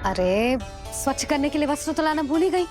अरे स्वच्छ करने के लिए वस्त्र तो लाना भूल ही गई।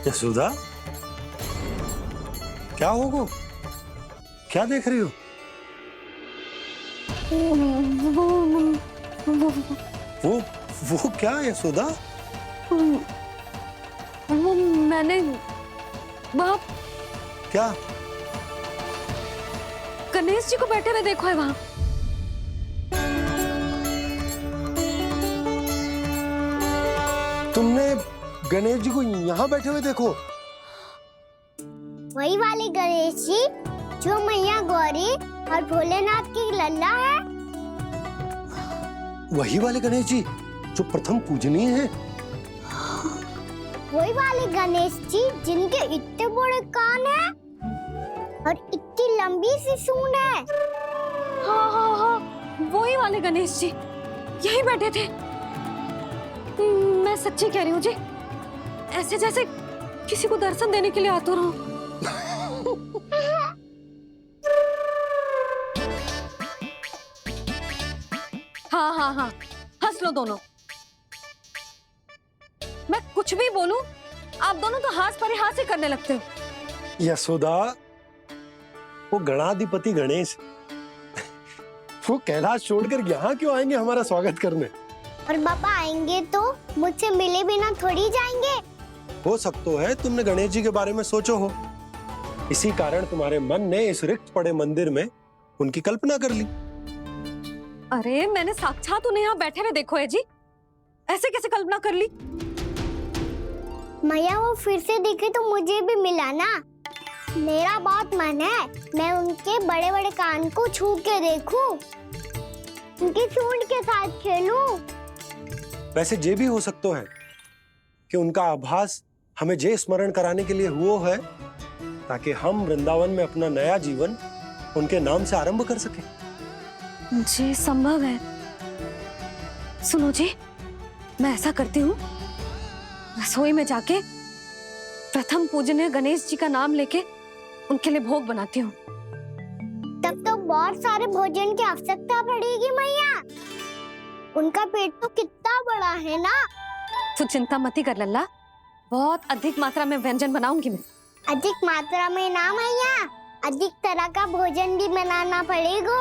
यशोदा, क्या हो वो? क्या देख रही हो? वो क्या यशोदा? वो मैंने वहाँ क्या? गणेश जी को बैठे हुए देखो है वहाँ। तुमने गणेश जी को यहाँ बैठे हुए देखो? वही वाले गणेश जी जो मैया गौरी और भोलेनाथ की लल्ला है। वही वाले गणेश जी जो प्रथम पूजनीय हैं? वही वाले गणेश जी जिनके इतने बड़े कान हैं और इतनी लंबी सी सूंड है। हाँ हाँ हाँ, वही वाले गणेश जी यही बैठे थे। मैं सच्ची कह रही हूँ जी, ऐसे जैसे किसी को दर्शन देने के लिए आतुर हूँ। हाँ हाँ हाँ, हंस लो दोनों। मैं कुछ भी बोलूं, आप दोनों तो हाथ पर ही हाथ ही करने लगते हो। यशोदा, वो गणाधिपति गणेश वो कैलाश छोड़कर यहाँ क्यों आएंगे हमारा स्वागत करने? और पापा आएंगे तो मुझसे मिले बिना थोड़ी जाएंगे। हो सकता है तुमने गणेश जी के बारे में सोचो हो, इसी कारण तुम्हारे मन ने इस रिक्त पड़े मंदिर में उनकी कल्पना कर ली। अरे मैंने साक्षात उन्हें यहाँ बैठे हुए देखो है जी, ऐसे कैसे कल्पना कर ली? मैया वो फिर से दिखे तो मुझे भी मिला ना। मेरा बहुत मन है मैं उनके बड़े बड़े कान को छू के देखूं, उनकी सूंड के साथ खेलूं। वैसे ये भी हो सकता है कि उनका आभास हमें ये स्मरण कराने के लिए हुआ है ताकि हम वृंदावन में अपना नया जीवन उनके नाम से आरंभ कर सके। जी संभव है। सुनो जी, मैं ऐसा करती हूँ, रसोई में जाके प्रथम पूजनीय गणेश जी का नाम लेके उनके लिए भोग बनाती हूँ। तब तो बहुत सारे भोजन की आवश्यकता पड़ेगी मैया। उनका पेट तो कितना बड़ा है ना। तू चिंता मत ही कर लल्ला, बहुत अधिक मात्रा में व्यंजन बनाऊंगी मैं। अधिक मात्रा में ना मैया, अधिक तरह का भोजन भी बनाना पड़ेगा।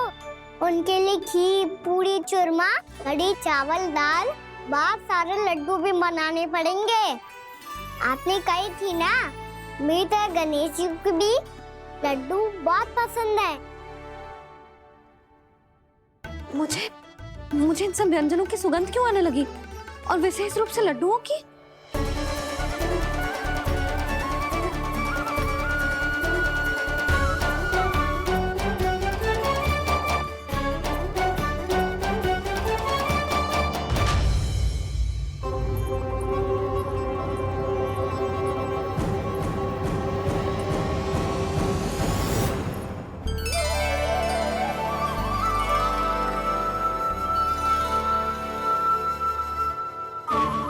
उनके लिए खीर, पूरी, चूरमा, कढ़ी, चावल, दाल, बहुत सारे लड्डू भी बनाने पड़ेंगे। आपने कही थी ना, मेरी तरह गणेश जी को भी लड्डू बहुत पसंद है। मुझे इन सब व्यंजनों की सुगंध क्यों आने लगी, और विशेष रूप से लड्डुओं की?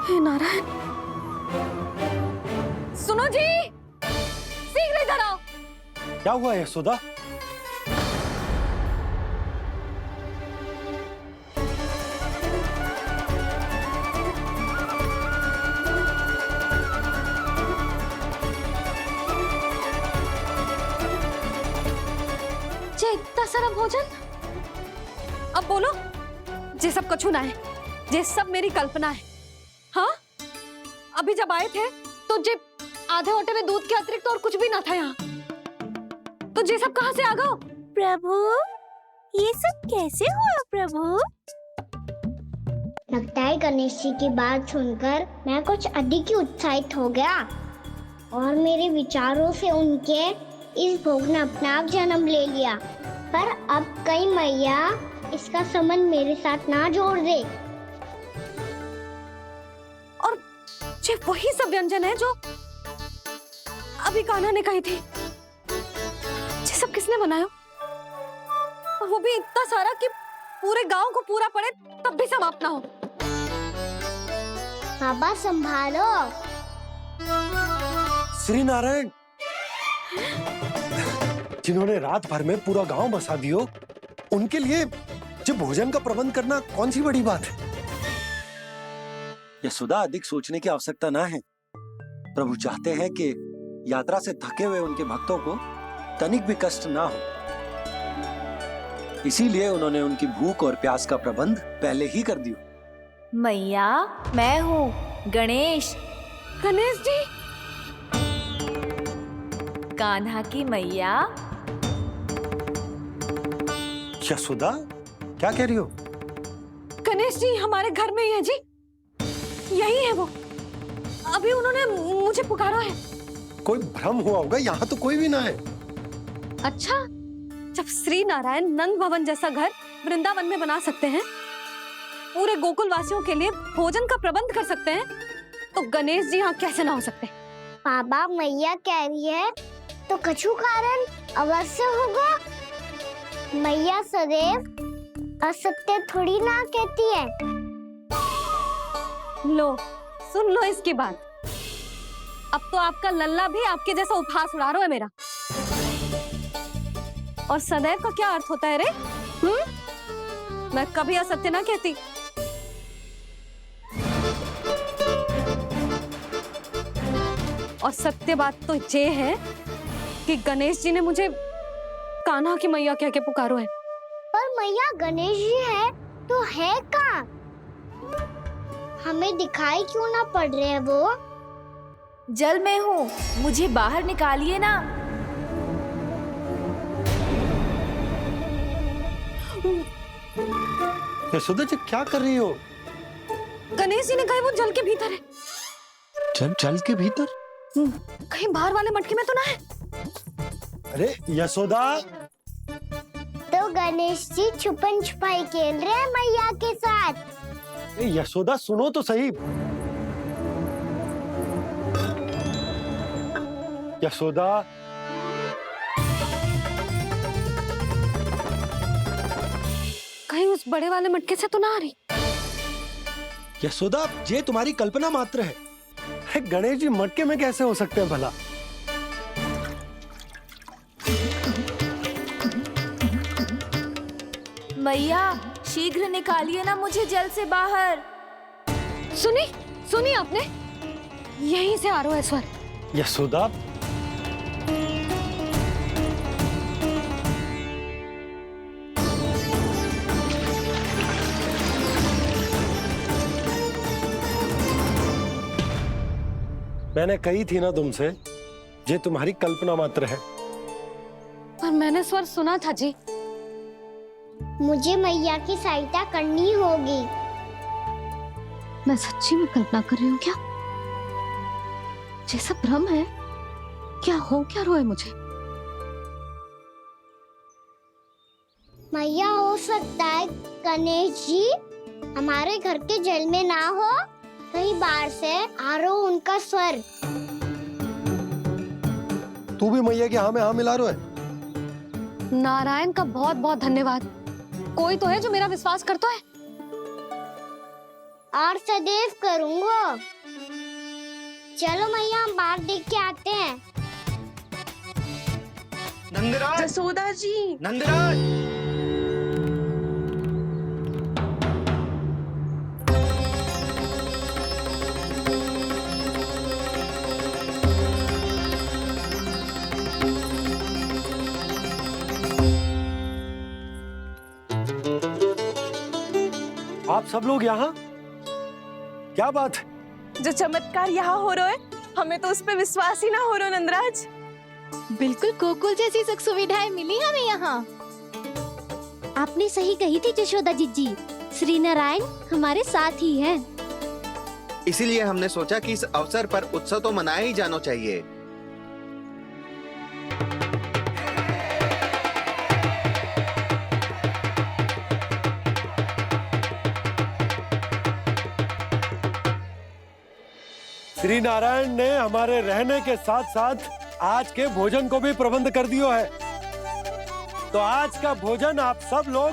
हे नारायण, सुनो जी, शीघ्र इधर आओ। क्या हुआ यशोदा? जे इतना सारा भोजन, अब बोलो, जे सब कछु ना है, जे सब मेरी कल्पना है। हाँ, अभी जब आए थे तो जे आधे ओटे में दूध के अतिरिक्त और कुछ भी ना था यहाँ, तो जे सब कहाँ से आ गए? प्रभु, ये सब कैसे हुआ प्रभु? लगता है गणेश जी की बात सुनकर मैं कुछ अधिक ही उत्साहित हो गया और मेरे विचारों से उनके इस भोग ने अपने आप जन्म ले लिया, पर अब कहीं मैया इसका संबंध मेरे साथ ना जोड़ दे। और ये वही सब व्यंजन है जो अभी कान्हा ने कही थी। ये सब किसने बनाया? और वो भी इतना सारा कि पूरे गांव को पूरा पड़े तब भी समाप्त ना हो। बाबा संभालो। श्री नारायण, जिन्होंने रात भर में पूरा गांव बसा दियो, उनके लिए जो भोजन का प्रबंध करना कौन सी बड़ी बात है। यशोदा, अधिक सोचने की आवश्यकता ना है। प्रभु चाहते हैं कि यात्रा से थके हुए उनके भक्तों को तनिक भी कष्ट ना हो, इसीलिए उन्होंने उनकी भूख और प्यास का प्रबंध पहले ही कर दिया। मैया, मैं हूँ गणेश। गणेश जी, कान्हा की मैया। यशोदा, क्या कह रही हो? गणेश जी हमारे घर में ही है जी, यही है वो। अभी उन्होंने मुझे पुकारा है। कोई भ्रम हुआ होगा, यहाँ तो कोई भी ना है। अच्छा, जब श्री नारायण नंद भवन जैसा घर वृंदावन में बना सकते हैं, पूरे गोकुल वासियों के लिए भोजन का प्रबंध कर सकते हैं, तो गणेश जी यहाँ कैसे ना हो सकते? बाबा, मैया कह रही है तो कछु कारण अवश्य होगा। मैया सदैव असत्य थोड़ी ना कहती है। लो, सुन लो इसकी बात। अब तो आपका लल्ला भी आपके जैसा उपहास उड़ा रहा है मेरा। और सदैव का क्या अर्थ होता है रे? मैं कभी असत्य ना कहती। और सत्य बात तो ये है कि गणेश जी ने मुझे कान्हा की मैया कह के पुकारो है। पर मैया गणेश जी है तो है कहाँ? हमें दिखाई क्यों ना पड़ रहे हैं वो? जल में हूँ, मुझे बाहर निकालिए ना। यशोदा जी, क्या कर रही हो? गणेश जी ने कहा वो जल के भीतर है। जल के भीतर? कहीं बाहर वाले मटके में तो ना है? अरे यशोदा! तो गणेश जी छुपन छुपाई खेल रहे हैं मैया के साथ। यशोदा, सुनो तो सही। यशोदा, कहीं उस बड़े वाले मटके से तो ना आ रही? यशोदा, ये तुम्हारी कल्पना मात्र है। गणेश जी मटके में कैसे हो सकते हैं भला? मैया, शीघ्र निकालिए ना मुझे जल से बाहर। सुनी आपने? यहीं से आ रहा है स्वर। यशोदा, मैंने कही थी ना तुमसे, ये तुम्हारी कल्पना मात्र है। पर मैंने स्वर सुना था जी। मुझे मैया की सहायता करनी होगी। मैं सच्ची में कल्पना कर रही हूँ क्या? ये सब भ्रम है क्या? हो क्या रहा है मुझे? मैया, हो सकता है गणेश जी हमारे घर के जल में ना हो, कहीं बाहर से आ रहा हो उनका स्वर। तू भी मैया के हाँ में हाँ मिला रहा है। नारायण का बहुत बहुत धन्यवाद। कोई तो है जो मेरा विश्वास करता है। और सदैव करूंगा। चलो मैया, हम बाहर देख के आते हैं। नंदराज! जसोदा जी! नंदराज! आप सब लोग यहाँ? क्या बात है? जो चमत्कार यहाँ हो रहा है, हमें तो उस पे विश्वास ही ना हो रहा नंदराज। बिल्कुल गोकुल जैसी सुख सुविधाएं मिली हमें यहाँ। आपने सही कही थी जशोदा जीजी, श्री नारायण हमारे साथ ही हैं। इसीलिए हमने सोचा कि इस अवसर पर उत्सव तो मनाया ही जाना चाहिए। श्री नारायण ने हमारे रहने के साथ साथ आज के भोजन को भी प्रबंध कर दियो है। तो आज का भोजन आप सब लोग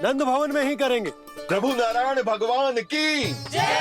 नंद भवन में ही करेंगे। प्रभु नारायण भगवान की जय।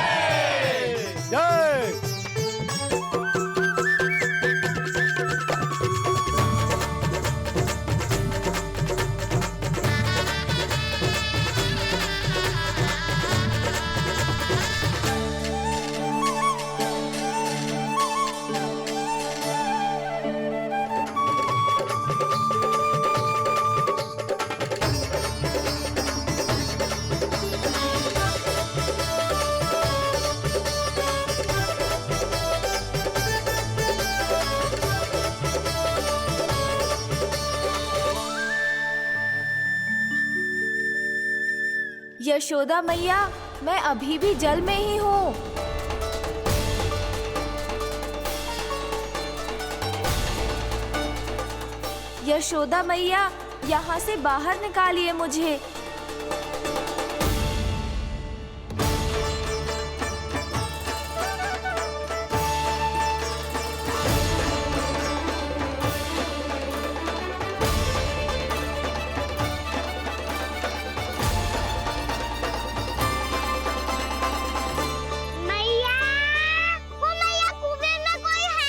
यशोदा मैया, मैं अभी भी जल में ही हूँ। यशोदा मैया, यहाँ से बाहर निकालिए मुझे। मैया, वो मैया कुएं में कोई है।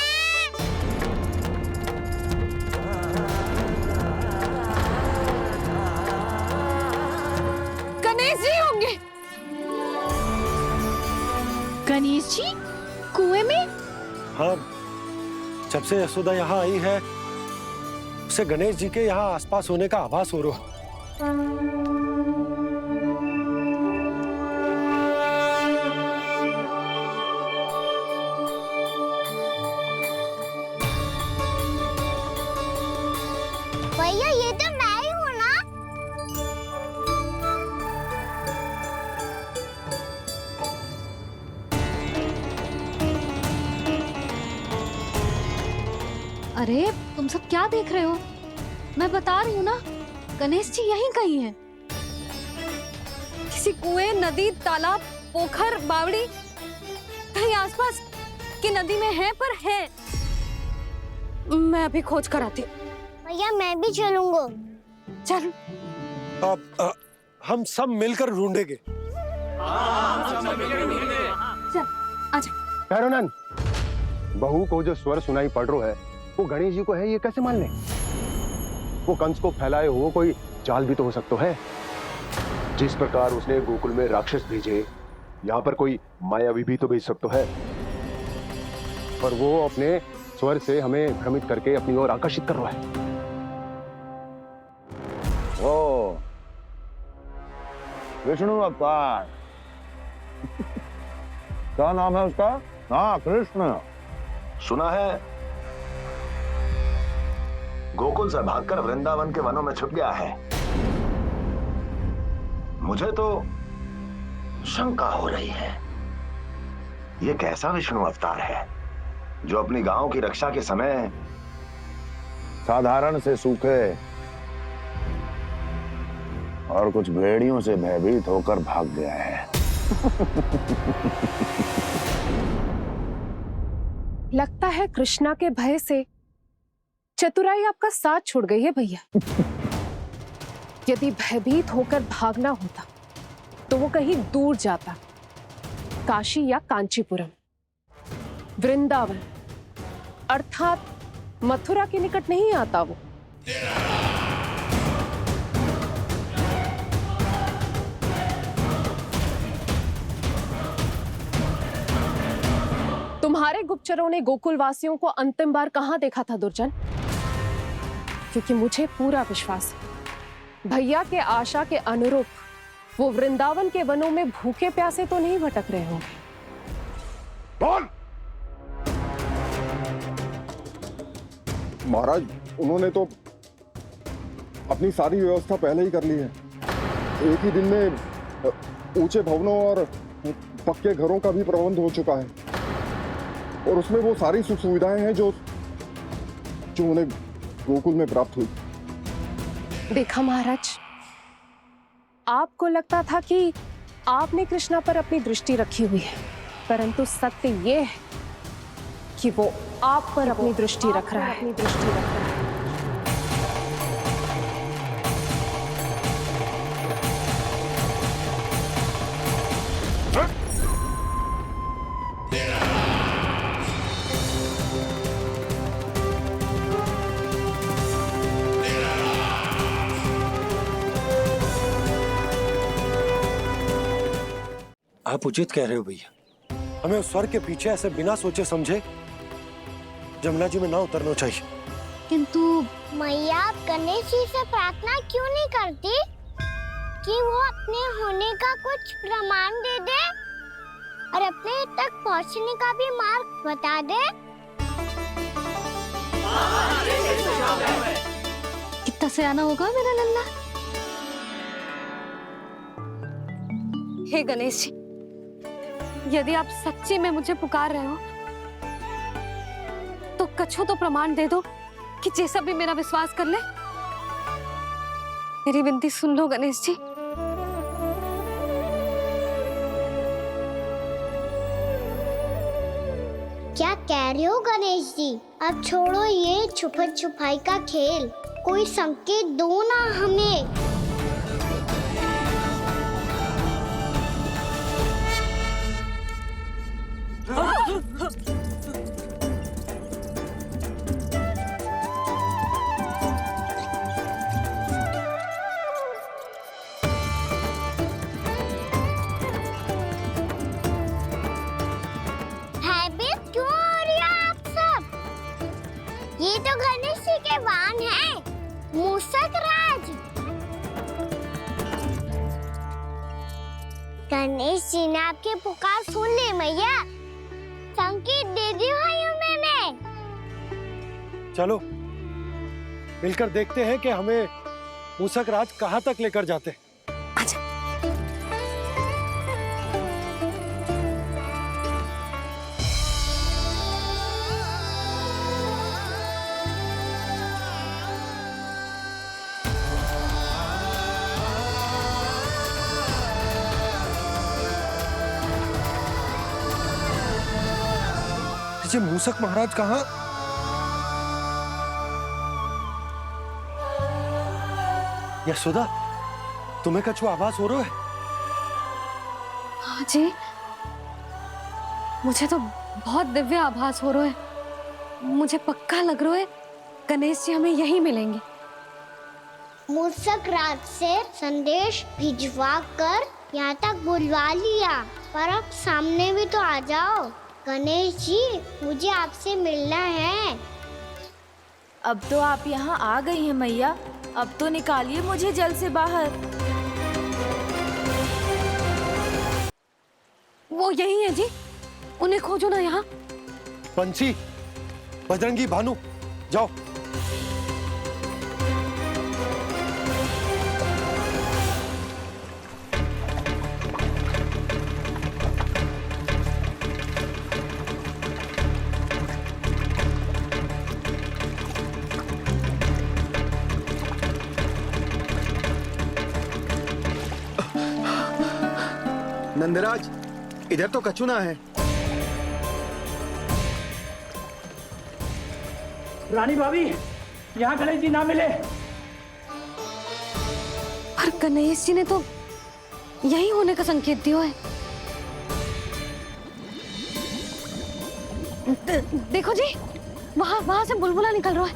गणेश जी होंगे। गणेश जी कुएं में? हाँ, जब से यशोदा यहाँ आई है उसे गणेश जी के यहाँ आसपास होने का आभास हो रहा है। भैया ये तो मैं ही हूँ ना। अरे तुम सब क्या देख रहे हो? मैं बता रही हूँ ना, गणेश जी यहीं कहीं हैं। किसी कुएं, नदी, तालाब, पोखर, बावड़ी कहीं आसपास की नदी में है, पर है। मैं अभी खोज कर आती हूँ। भैया मैं भी चलूंगा। चल। अब हम सब मिलकर ढूंढेंगे। चल आजा। भैरवनंद, बहू को जो स्वर सुनाई पड़ रहा है वो गणेश जी को है, ये कैसे मान ले? वो कंस को फैलाए हुए कोई जाल भी तो हो सकता है। जिस प्रकार उसने गोकुल में राक्षस भेजे, यहाँ पर कोई मायावी भी तो भेज सकता है। पर वो अपने स्वर से हमें भ्रमित करके अपनी ओर आकर्षित कर रहा है। ओ विष्णु अवतार। क्या नाम है उसका? हाँ, कृष्ण। सुना है गोकुल से भागकर वृंदावन के वनों में छुप गया है। मुझे तो शंका हो रही है, ये कैसा विष्णु अवतार है जो अपनी गांव की रक्षा के समय साधारण से सूखे और कुछ भेड़ियों से भयभीत होकर भाग गया है। लगता है कृष्णा के भय से चतुराई आपका साथ छोड़ गई है भैया। यदि भयभीत होकर भागना होता तो वो कहीं दूर जाता, काशी या कांचीपुरम, वृंदावन अर्थात मथुरा के निकट नहीं आता वो। तुम्हारे गुप्तचरों ने गोकुल वासियों को अंतिम बार कहां देखा था दुर्जन? क्योंकि मुझे पूरा विश्वास है भैया के आशा के अनुरूप वो वृंदावन के वनों में भूखे प्यासे तो नहीं भटक रहे होंगे। बोल! महाराज, उन्होंने तो अपनी सारी व्यवस्था पहले ही कर ली है। एक ही दिन में ऊंचे भवनों और पक्के घरों का भी प्रबंध हो चुका है, और उसमें वो सारी सुख सुविधाएं हैं जो उन्हें गोकुल में प्राप्त हुई। देखा महाराज, आपको लगता था कि आपने कृष्णा पर अपनी दृष्टि रखी हुई है, परंतु सत्य ये है कि वो आप पर अपनी दृष्टि रख रहा है। आप उचित कह रहे हो भैया, हमें उस स्वर के पीछे ऐसे बिना सोचे समझे जमुना जी में ना उतरना चाहिए। किंतु मैया, आप गणेश जी से प्रार्थना क्यों नहीं करती कि वो अपने होने का कुछ प्रमाण दे दे और अपने तक पहुंचने का भी मार्ग बता दे? कितना सयाना होगा मेरा लल्ला। हे गणेश जी, यदि आप सच्ची में मुझे पुकार रहे हो तो कछु तो प्रमाण दे दो कि जैसा भी मेरा विश्वास कर ले। मेरी विनती सुन लो गणेश जी। क्या कह रहे हो गणेश जी? अब छोड़ो ये छुपन छुपाई का खेल, कोई संकेत दो ना हमें। भयभीत क्यों हो रही हो आप सब? ये तो गणेश जी के वाहन हैं, मूषक राज। गणेश जी ने आपकी पुकार सुन ली मैया, संकेत दे दी भाइयों मैंने। चलो मिलकर देखते हैं कि हमें मूषक राज कहाँ तक लेकर जाते हैं। जी मूषक महाराज कहाँ? यशोदा, तुम्हें कछु आभास हो रहा है? हाँ जी, मुझे तो बहुत दिव्य आभास हो रहा है। मुझे पक्का लग रहा है गणेश जी हमें यहीं मिलेंगे। मूषक राज से संदेश भिजवा कर यहाँ तक बुलवा लिया, पर अब सामने भी तो आ जाओ। गणेश जी, मुझे आपसे मिलना है। अब तो आप यहाँ आ गई हैं मैया, अब तो निकालिए मुझे जल से बाहर। वो यही है जी, उन्हें खोजो ना यहाँ। पंछी, बजरंगी, भानु, जाओ। नंदराज, इधर तो कछुना है। रानी भाभी, यहाँ गणेश जी ना मिले। पर गणेश जी ने तो यही होने का संकेत दिया है। देखो जी, वहां से बुलबुला निकल रहा है।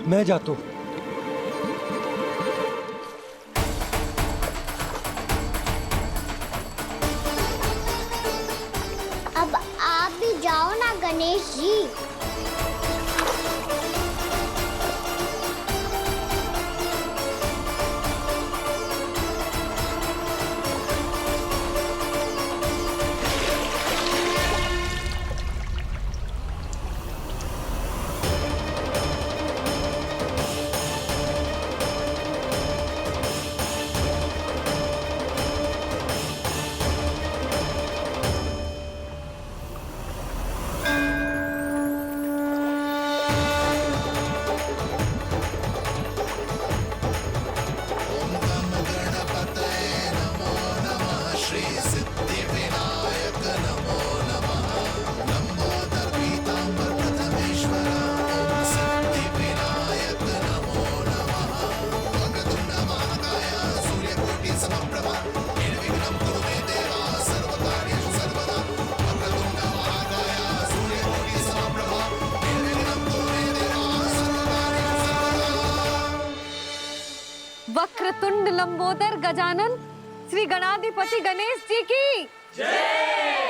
मैं जाता हूँ। अब आप भी जाओ ना गणेश जी। अखंड लंबोदर गजानन श्री गणाधिपति गणेश जी की जय।